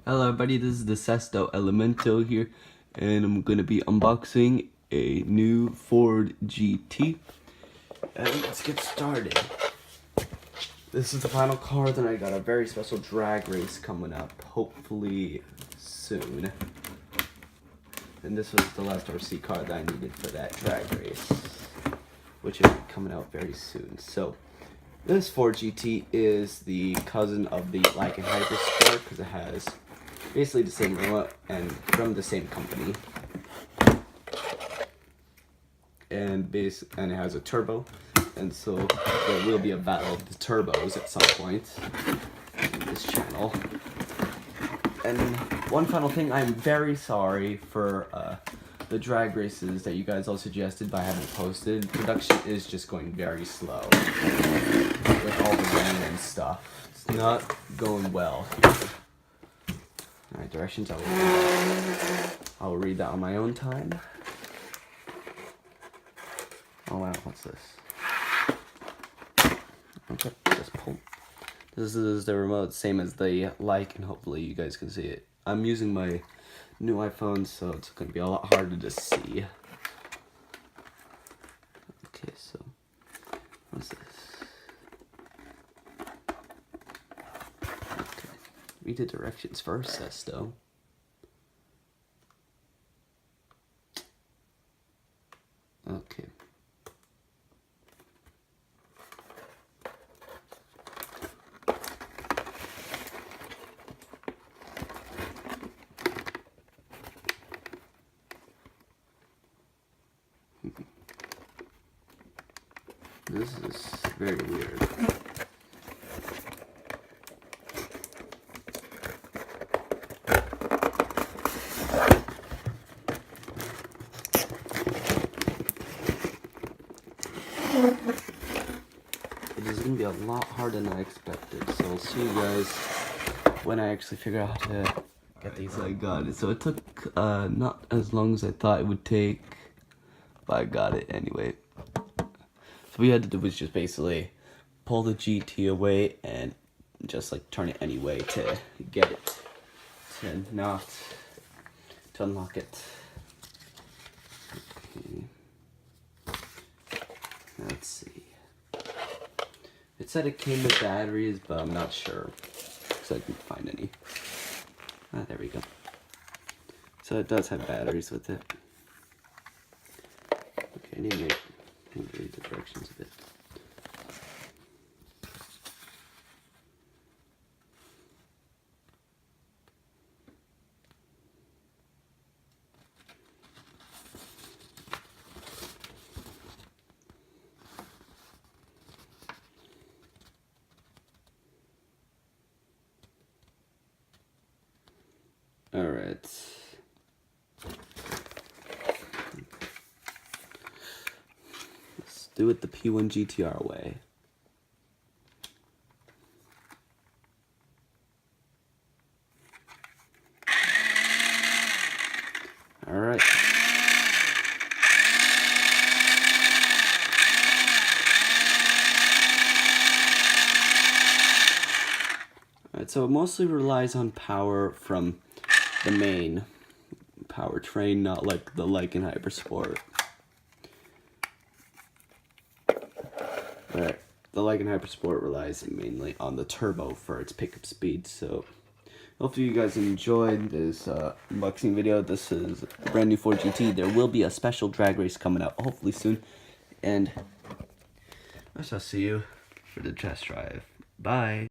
Hello everybody, this is the Sesto Elemento here, and I'm going to be unboxing a new Ford GT, and let's get started. This is the final car, then I got a very special drag race coming up, hopefully soon. And this was the last RC car that I needed for that drag race, which is coming out very soon. So, this Ford GT is the cousin of the Lykan Hypersport because it has basically the same remote and from the same company, and it has a turbo, and so there will be a battle of the turbos at some point in this channel. And one final thing, I'm very sorry for the drag races that you guys all suggested but I haven't posted. Production is just going very slow with all the rain and stuff. It's not going well here. Alright, directions, I will read that on my own time. Oh wow, what's this? Okay, just pull. This is the remote, same as the Lykan, hopefully you guys can see it. I'm using my new iPhone, so it's going to be a lot harder to see. Okay, so, what's this? Okay, read the directions first, Sesto. Okay. This is very weird. It is going to be a lot harder than I expected, so I'll see you guys when I actually figure out how to get these. I got it. So it took not as long as I thought it would take, but I got it anyway. So what we had to do was just basically pull the GT away and just like turn it anyway to get it to unlock it. Okay. Let's see. It said it came with batteries, but I'm not sure because I didn't find any. Ah, there we go. So it does have batteries with it. Okay, I need to read the directions a bit. Alright. Let's do it the P1 GTR way. Alright. Alright, so it mostly relies on power from the main powertrain, not like the Lykan Hypersport. But the Lykan Hypersport relies mainly on the turbo for its pickup speed, so hopefully you guys enjoyed this unboxing video. This is a brand new Ford GT. There will be a special drag race coming out hopefully soon, and I shall see you for the test drive. Bye!